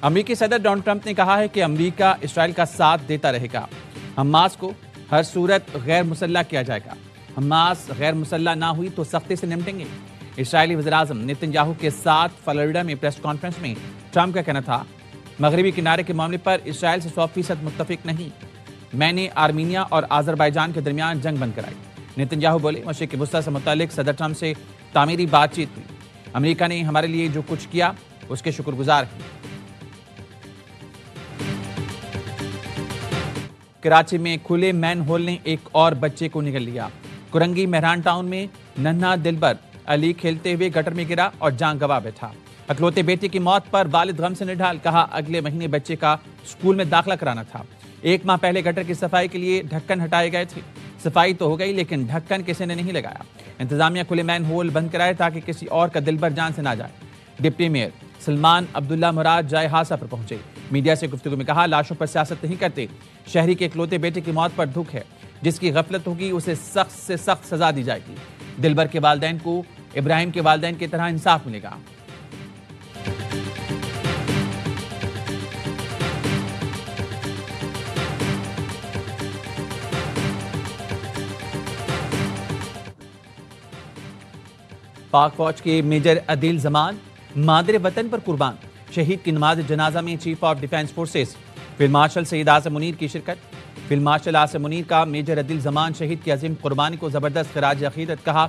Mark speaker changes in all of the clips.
Speaker 1: अमेरिकी सदर Donald Trump ने कहा है कि अमेरिका इसराइल का साथ देता रहेगा। हमास को हर सूरत गैर मुसल्लह किया जाएगा। हमास गैर मुसल्लह ना हुई तो सख्ती से निपटेंगे। इस्राएली वज़ीर-ए-आज़म नेतन्याहू के साथ फ्लोरिडा में प्रेस कॉन्फ्रेंस में ट्रंप का कहना था, मगरबी किनारे के मामले पर इसराइल से 100% मुत्तफिक नहीं। मैंने आर्मीनिया और अजरबैजान के दरमियान जंग बंद कराई। नेतन्याहू बोले, मशरिक़ वस्ती से मुतालिक सदर ट्रंप से तामीरी बातचीत हुई। अमेरिका ने हमारे लिए जो कुछ किया उसके शुक्रगुजार हैं। कराची में खुले मैन होल ने एक और बच्चे को निगल लिया। कुरंगी मेहरान टाउन में नन्हा दिलबर अली खेलते हुए गटर में गिरा और जान गंवा बैठा। अकलौते बेटे की मौत पर वालिद गम से निढाल, कहा अगले महीने बच्चे का स्कूल में दाखिला कराना था। 1 माह पहले गटर की सफाई के लिए ढक्कन हटाए गए थे। सफाई तो हो गई लेकिन ढक्कन किसी ने नहीं लगाया। इंतजामिया खुले मैन होल बंद कराए ताकि किसी और का दिलबर जान से ना जाए। डिप्टी मेयर सलमान अब्दुल्ला मुराद जाए हादसा पर पहुंचे। मीडिया से गुफ्तगू में कहा, लाशों पर सियासत नहीं करते। शहरी के इकलौते बेटे की मौत पर दुख है। जिसकी गफलत होगी उसे सख्त से सख्त सजा दी जाएगी। दिलबर के वालिदैन को इब्राहिम के वालिदैन की तरह इंसाफ मिलेगा। पाक फौज के मेजर अदील जमान मादरे वतन पर कुर्बान। शहीद की नमाज जनाजा में chief of defence forces field marshal Syed Asim Munir की शिरकत। फील्ड मार्शल आसिम मुनीर का मेजर अदील जमान शहीद की अजीम कुर्बानी को जबरदस्त खराज अकीदत कहा।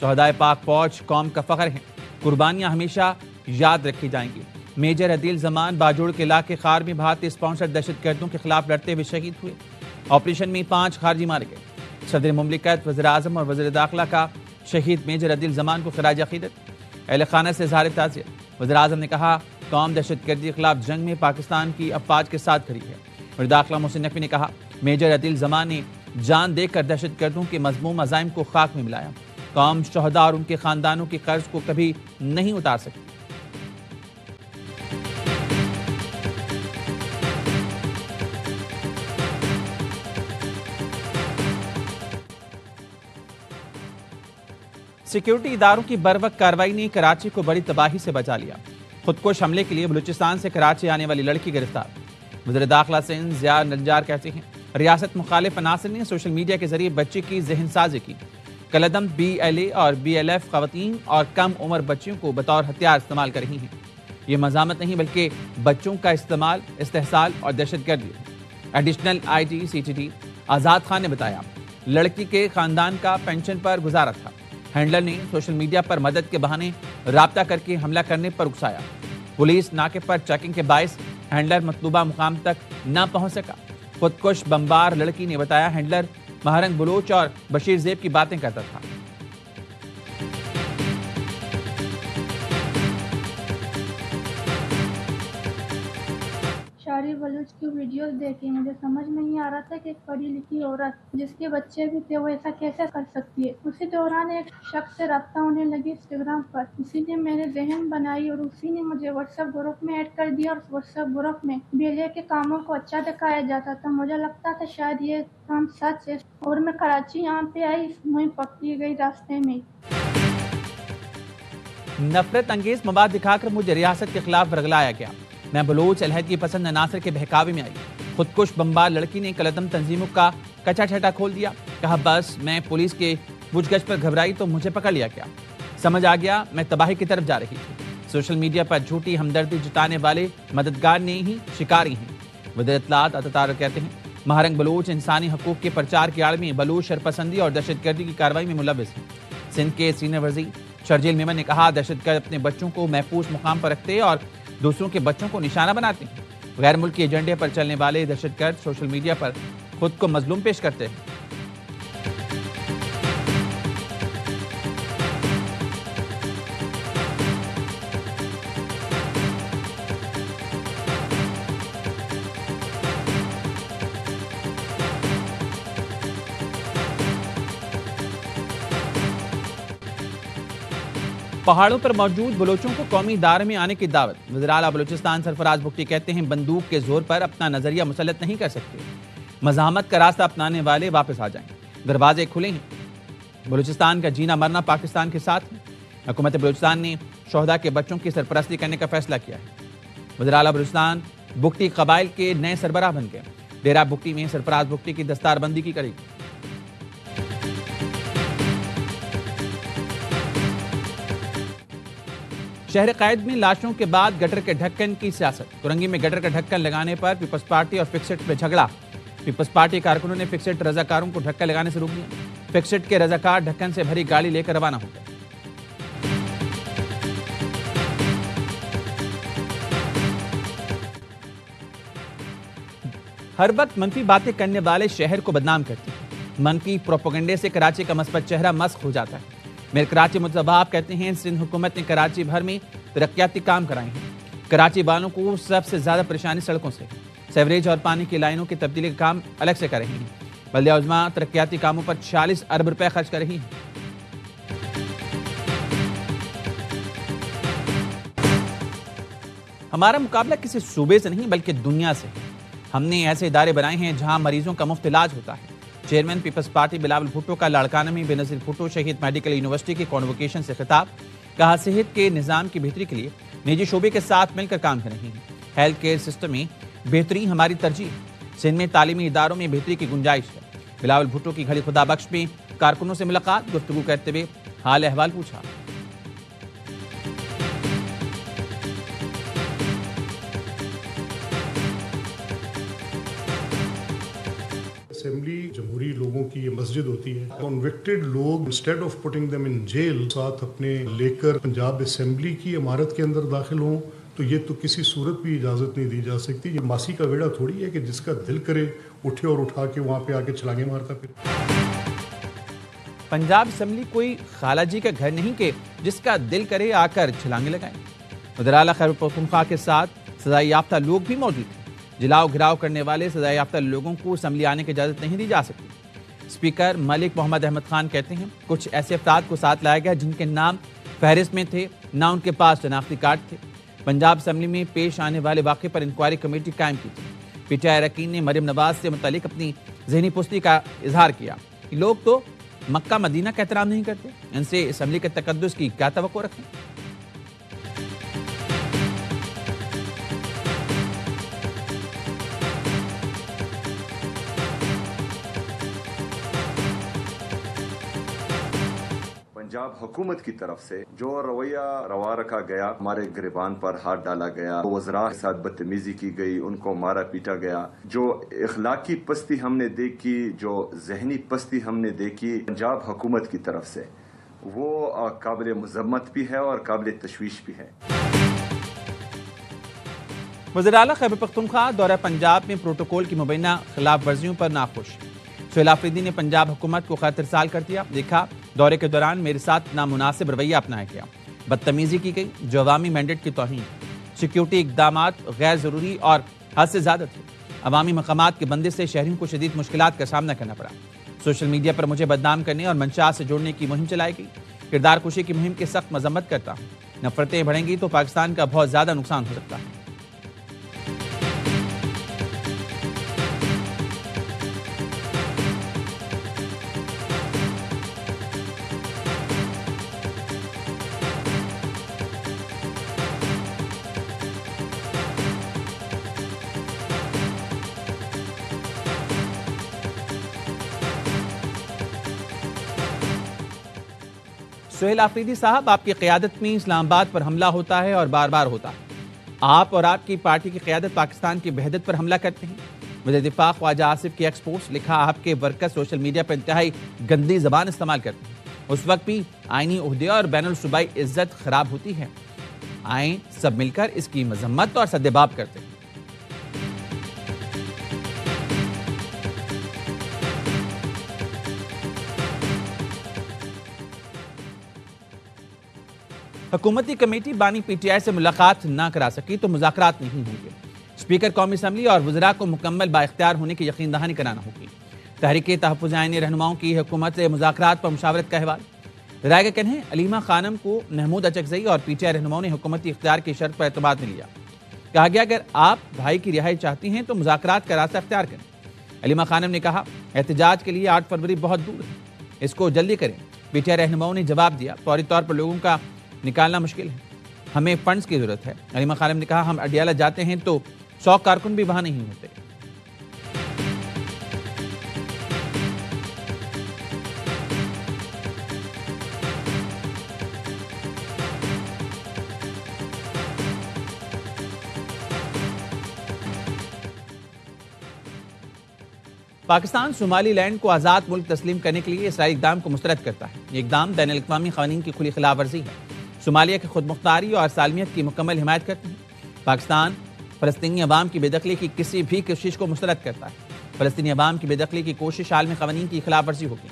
Speaker 1: शहदाए पाक फौज कौम का फख्र हैं। कुर्बानियां हमेशा याद रखी जाएंगी। मेजर अदील जमान बाजोड़ के इलाके खार में भारतीय स्पॉन्सर दहशतगर्दों के खिलाफ लड़ते हुए शहीद हुए। ऑपरेशन में 5 खारजी मारे गए। सदर मुमलिकत, वज़ीर आज़म और वज़ीर दाखिला का शहीद मेजर अदील जमान को खराज अकीदत। अहले खाना से इज़हार ताज़ियत। वज़ीर आज़म ने कहा, कौम दहशतगर्दी के खिलाफ जंग में पाकिस्तान की अफवाज के साथ खड़ी है। और दाखिला मोहसिन नकवी ने कहा, मेजर अदील जमान ने जान देकर दहशतगर्दों के मज़मूम अज़ाइम को खाक में मिलाया। कौम शहदा और उनके खानदानों के कर्ज को कभी नहीं उतार सकती। सिक्योरिटी इदारों की बरवक्त कार्रवाई ने कराची को बड़ी तबाही से बचा लिया। खुदकुश हमले के लिए बलूचिस्तान से कराची आने वाली लड़की गिरफ्तार। वज़ीर दाखिला सिंध ज़िया नज्जार कहते हैं, रियासत मुखालिफ अनासर ने सोशल मीडिया के जरिए बच्चे की जहनसाजी की। कलदम BLA और BLF खवातीन और कम उम्र बच्चियों को बतौर हथियार इस्तेमाल कर रही हैं। ये मज़ामत नहीं बल्कि बच्चों का इस्तेमाल, इस्तेहसाल और दहशतगर्दी। एडिशनल IG CTD आज़ाद खान ने बताया, लड़की के खानदान का पेंशन पर गुजारा था। हैंडलर ने सोशल मीडिया पर मदद के बहाने राब्ता करके हमला करने पर उकसाया। पुलिस नाके पर चेकिंग के बायस हैंडलर मतलूबा मुकाम तक न पहुंच सका। खुदकुश बमबार लड़की ने बताया, हैंडलर महारंग बलोच और बशीर ज़ेब की बातें करता था।
Speaker 2: शारी बलूच की वीडियोस देखी, मुझे समझ नहीं आ रहा था कि एक पढ़ी लिखी औरत जिसके बच्चे भी थे वो ऐसा कैसे कर सकती है। उसी दौरान एक शख्स से रब्ता होने लगी इंस्टाग्राम पर। उसी ने मेरे जहन बनाई और उसी ने मुझे व्हाट्सएप ग्रुप में ऐड कर दिया। और व्हाट्सएप ग्रुप में BLA के कामों को अच्छा दिखाया जाता था। मुझे लगता था शायद ये काम सच है और मैं कराची यहाँ पे आई, मुझे पकड़ी गई रास्ते में।
Speaker 1: नफरत अंगेज मवाद दिखाकर मुझे रियासत के खिलाफ बरगलाया गया। मैं बलोच अलहदगी पसंद अनासर के बहकावे में आई। खुदकुश बमबार लड़की ने कलदम तंजीमों का कच्चा छटा खोल दिया। कहा, बस मैं पुलिस के पूछगछ पर घबराई तो मुझे पकड़ लिया गया। समझ आ गया मैं तबाही की तरफ जा रही थी। सोशल मीडिया पर झूठी हमदर्दी जताने वाले मददगार ने ही शिकारी हैं। वज़ीर इत्तलात अतातार कहते हैं, महारंग बलोच इंसानी हकूक के प्रचार की आड़ में बलोच शरपसंदी और दहशतगर्दी की कार्रवाई में मुलव्विस हैं। सिंध के सीनियर वज़ीर शर्जील मेमन ने कहा, दहशतगर्द अपने बच्चों को महफूज मुकाम पर रखते और दूसरों के बच्चों को निशाना बनाते हैं। गैर मुल्की एजेंडे पर चलने वाले दहशतगर्द सोशल मीडिया पर खुद को मजलूम पेश करते हैं। पहाड़ों पर मौजूद बलोचों को कौमी दायरे में आने की दावत। वज़ीर आला बलूचिस्तान सरफराज बुख्ती कहते हैं, बंदूक के जोर पर अपना नजरिया मुसल्लत नहीं कर सकते। मज़ाहमत का रास्ता अपनाने वाले वापस आ जाएं। दरवाजे खुले हैं। बलूचिस्तान का जीना मरना पाकिस्तान के साथ है। हुकूमत बलूचिस्तान ने शोहदा के बच्चों की सरपरस्ती करने का फैसला किया है। वज़ीर आला बलूचिस्तान बुगटी कबाइल के नए सरबराह बन गए। डेरा बुगटी में सरफराज बुगटी की दस्तारबंदी की करेगी। शहर कैद में लाशों के बाद गटर के ढक्कन की सियासत। तुरंगी में गटर का ढक्कन लगाने पर पीपल्स पार्टी और फिक्सेट में झगड़ा। पीपल्स पार्टी कारकुनों ने फिक्सेट रजाकारों को ढक्कन लगाने से रोक दिया। फिक्सेट के रजाकार ढक्कन से भरी गाड़ी लेकर रवाना हो गए। हर वक्त मनफी बातें करने वाले शहर को बदनाम करते हैं। मनफी प्रोपेगेंडे से कराची का मस्बत चेहरा मस्क हो जाता है। मेयर कराची मुतज़ब्बाब कहते हैं सिंध हुकूमत ने कराची भर में तरक्याती काम कराए हैं। कराची वालों को सबसे ज्यादा परेशानी सड़कों से, सेवरेज और पानी की लाइनों की तब्दीली का काम अलग से कर रही हैं। बल्दिया उज़्मा तरक्याती कामों पर 46 अरब रुपए खर्च कर रही है। हमारा मुकाबला किसी सूबे से नहीं बल्कि दुनिया से है। हमने ऐसे इदारे बनाए हैं जहां मरीजों का मुफ्त इलाज होता है। चेयरमैन पीपल्स पार्टी बिलावल भुट्टो का लाड़काना में बेनज़ीर भुट्टो शहीद मेडिकल यूनिवर्सिटी के कॉन्वोकेशन से खिताब। कहा सेहत के निज़ाम की बेहतरी के लिए निजी शोबे के साथ मिलकर काम कर रही हैं। हेल्थ केयर सिस्टम में बेहतरी हमारी तरजीह है। सिंध में तालीमी इदारों में बेहतरी की गुंजाइश है। बिलावल भुट्टो की घड़ी खुदा बख्श में कारकुनों से मुलाकात, गुफ्तगू करते हुए हाल अहवाल पूछा।
Speaker 3: असेंबली जमहूरी लोगों की ये मस्जिद होती है। कॉन्विक्टेड लोग instead of putting them in jail साथ अपने लेकर पंजाब असेंबली की इमारत के अंदर दाखिल हों, तो ये तो किसी सूरत भी इजाज़त नहीं दी जा सकती। ये मासी का वेड़ा थोड़ी है कि जिसका दिल करे उठे और उठा के वहाँ पे आके छलांगे मारता फिर।
Speaker 1: पंजाब असेंबली कोई खालाजी का घर नहीं कि जिसका दिल करे आकर छलांगे लगाएं। वज़ीर आला खैबर पख्तूनख्वा के साथ सजाई याफ्ता लोग भी मौजूद थे। जिलाओ घिराव करने वाले सजाई याफ्ता लोगों को असेंबली आने की इजाजत नहीं दी जा सकती। स्पीकर मलिक मोहम्मद अहमद खान कहते हैं कुछ ऐसे अफराद को साथ लाया गया जिनके नाम फहरिस्त में थे, ना उनके पास शनाख्ती कार्ड थे। पंजाब असेंबली में पेश आने वाले वाक़े पर इंक्वायरी कमेटी कायम की थी। पीटीआई अरकान ने मरियम नवाज से मुतालिक अपनी जहनी पुस्ती का इजहार किया। लोग तो मक्का मदीना का एहतराम नहीं करते, इनसे असेंबली के तकद्दुस की क्या तवक्को रखें।
Speaker 4: पंजाब हुकूमत की तरफ से जो रवैया रवा रखा गया, हमारे गिरबान पर हाथ डाला गया, वज़रा के साथ बदतमीजी की गई, उनको मारा पीटा गया, जो इखलाकी पस्ती हमने देखी, जो जहनी पस्ती हमने देखी पंजाब हुकूमत की तरफ से, वो काबिल मुज़म्मत भी है और काबिल तशवीश भी है।
Speaker 1: वज़ीर आला खैबर पख्तूनख्वा दौरा पंजाब में प्रोटोकॉल की मुबैना खिलाफ वर्जियों पर नाखुश। सुहेल आफरीदी ने पंजाब हुकूमत को खैर साल कर दिया। देखा दौरे के दौरान मेरे साथ नामुनासिब रवैया अपनाया गया, बदतमीजी की गई जो अवामी मैंडेट की तौहीन, सिक्योरिटी इकदामात गैर जरूरी और हद से ज्यादा थे। अवामी मकामात के बंदे से शहरियों को शदीद मुश्किलात का सामना करना पड़ा। सोशल मीडिया पर मुझे बदनाम करने और मंशा से जोड़ने की मुहिम चलाई गई। किरदार कुशी की मुहिम की सख्त मजम्मत करता हूँ। नफरतें बढ़ेंगी तो पाकिस्तान का बहुत ज्यादा नुकसान हो सकता है। सुहेल आफरीदी साहब, आपकी क़यादत में इस्लामाबाद पर हमला होता है और बार बार होता है। आप और आपकी पार्टी की क़यादत पाकिस्तान की वहदत पर हमला करते हैं। वज़ीर दिफ़ा ख्वाजा आसिफ की एक्सपोर्ट्स लिखा, आपके वर्कर्स सोशल मीडिया पर इंतहाई गंदी ज़बान इस्तेमाल करते हैं। उस वक्त भी आईनी उहदे और बैनुल सूबाई इज्जत खराब होती है। आए सब मिलकर इसकी मजम्मत और सद्देबाब करते हैं। हुकूमती कमेटी बानी पीटीआई से मुलाकात ना करा सकी तो मुज़ाकरात नहीं होंगे। स्पीकर कौमी असम्बली और वज़रा को मुकम्मल बाइख्तियार होने की यकीन दहानी कराना होगी। तहरीक तहफ़्फ़ुज़ आईनी रहनुमाओं की हुकूमत से मुज़ाकरात पर मुशावरत का अहवाल। राय का कहना है अलीमा खानम को महमूद अचकज़ई और पीटीआई रहनुमाओं ने हुकूमती इख्तियार की शर्त पर एतमाद में लिया। कहा गया अगर आप भाई की रिहाई चाहती हैं तो मुज़ाकरात का रास्ता अख्तियार करें। अलीमा खानम ने कहा एहतजाज के लिए 8 फरवरी बहुत दूर है, इसको जल्दी करें। पीटीआई रहनुमाओं ने जवाब दिया फौरी तौर पर लोगों का निकालना मुश्किल है। हमें फंड्स की जरूरत है। अलीमा खानम ने कहा, हम अडियाला जाते हैं तो 100 कारकुन भी वहां नहीं होते। पाकिस्तान सोमालीलैंड को आज़ाद मुल्क तस्लीम करने के लिए इसराइली इक़दाम को मुस्तरद करता है। ये इक़दाम बैनुल अक़वामी क़वानीन की खुली खिलाफ वर्जी है। सोमालिया की खुद मुख्तारी और सालमियत की मुकम्मल हिमायत करती है। पाकिस्तान फ़लस्तीनी अवाम की बेदखली की किसी भी कोशिश को मुस्तरद करता है। फ़लस्तीनी अवाम की बेदखली की कोशिश आलमी क़वानीन की खिलाफ वर्जी होगी।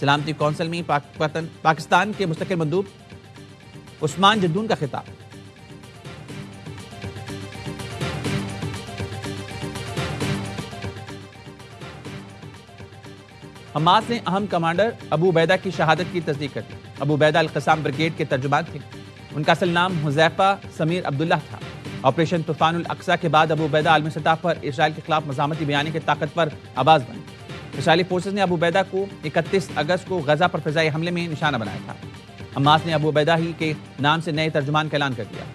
Speaker 1: सलामती कौंसिल में पाकिस्तान के मुस्तक़िल मंदूब उस्मान जद्दून का खिताब। हमास ने अहम कमांडर अबू उबैदा की शहादत की तस्दीक कर दी। अबू उबैदा अल-क़स्साम ब्रिगेड के तर्जुमान थे। उनका असल नाम हुज़ैफ़ा समीर अब्दुल्लाह था। ऑपरेशन तूफ़ानुल अक़सा के बाद अबू उबैदा आलमी सतह पर इसराइल के खिलाफ मज़ामती बयानी के ताकतवर आवाज़ बने। इसराइली फोर्सेज ने अबू उबैदा को 31 अगस्त को गजा पर फ़िज़ाई हमले में निशाना बनाया था। हमास ने अबू उबैदा ही के नाम से नए तर्जुमान का ऐलान कर दिया।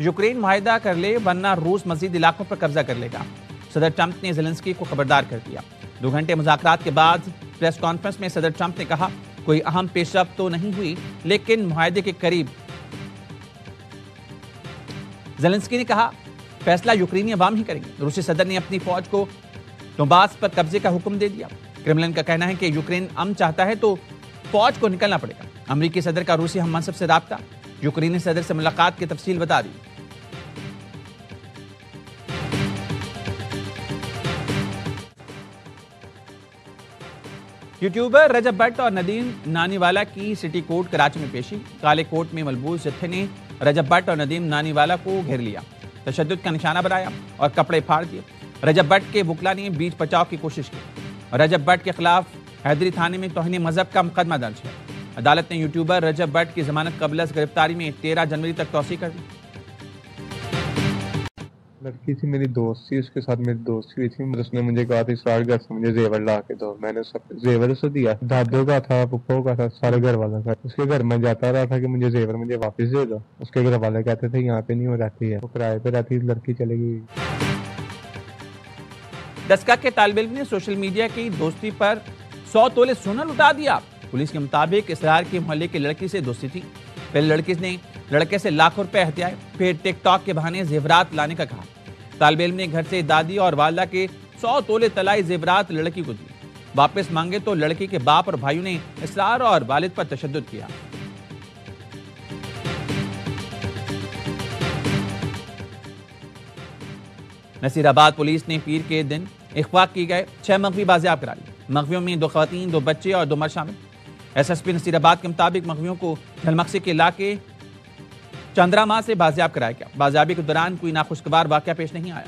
Speaker 1: यूक्रेन मुआहिदा कर ले वरना रूस मजीद इलाकों पर कब्जा कर लेगा। सदर ट्रंप ने ज़ेलेंस्की को खबरदार कर दिया। 2 घंटे मुज़ाकरात के बाद प्रेस कॉन्फ्रेंस में सदर ट्रंप ने कहा, कोई अहम पेशरफ्त तो नहीं हुई, लेकिन मुआहिदे के करीब। ज़ेलेंस्की ने कहा, फैसला यूक्रेनी अवाम ही करेंगे। रूसी सदर ने अपनी फौज को डोंबास पर कब्जे का हुक्म दे दिया। क्रेमलिन का कहना है कि यूक्रेन अमन चाहता है तो फौज को निकलना पड़ेगा। अमरीकी सदर का रूसी हम मनसब से राब्ता, यूक्रेनी सदर से मुलाकात की तफसील बता दी। यूट्यूबर रजब भट्ट और नदीम नानीवाला की सिटी कोर्ट कराची में पेशी। काले कोर्ट में मलबूस जत्थे ने रजब भट्ट और नदीम नानीवाला को घेर लिया, तशद्दुद का निशाना बनाया और कपड़े फाड़ दिए। रजब भट्ट के वुकला ने बीच बचाव की कोशिश की। रजब भट्ट के खिलाफ हैदरी थाने में तौहीन मजहब का मुकदमा दर्ज है। अदालत ने यूट्यूबर रजब भट्ट की जमानत कबल गिरफ्तारी में 13 जनवरी तक तौसीह कर दी।
Speaker 5: लड़की थी, मेरी दोस्त थी, उसके साथ मेरी दोस्ती हुई थी। उसने मुझे कहा था इसरार घर से मुझे जेवर ला के दो। मैंने सब जेवर उसे दिया। दादों का था, पुप्पो का था, सारे घर वालों का। उसके घर में जाता रहा था कि मुझे जेवर मुझे वापस दे दो। उसके घर वाले कहते थे यहाँ पे नहीं हो रहती है, वो किराए पे रहती। लड़की चली गई।
Speaker 1: दस्का के तालिब इल्म ने सोशल मीडिया की दोस्ती पर 100 तोले सोना लुटा दिया। पुलिस के मुताबिक इसरार के मोहल्ले की लड़की से दोस्ती थी। पहले लड़की ने लड़के से लाखों रुपए हथियाए, फिर टिकटॉक के बहाने जेवरात लाने का कहा। तालिब इल्म ने घर से दादी और वालदा के 100 तोले तलाई जेवरात लड़की को दिए। वापस मांगे तो लड़की के बाप और भाइयों ने इसरार और वालिद पर तशद्दुद किया। नसीराबाद पुलिस ने पीर के दिन इख्वा की गए 6 मगवी बाजियाब करा ली। मगवियों में 2 खवातीन, 2 बच्चे और 2 मर्द शामिल। एसएसपी नसीराबाद के मुताबिक मगवियों को झलमक्सी के इलाके चंद्रामा से बाजियाब कराया गया। बाजियाबी के दौरान कोई नाखुशगवार वाकया पेश नहीं आया।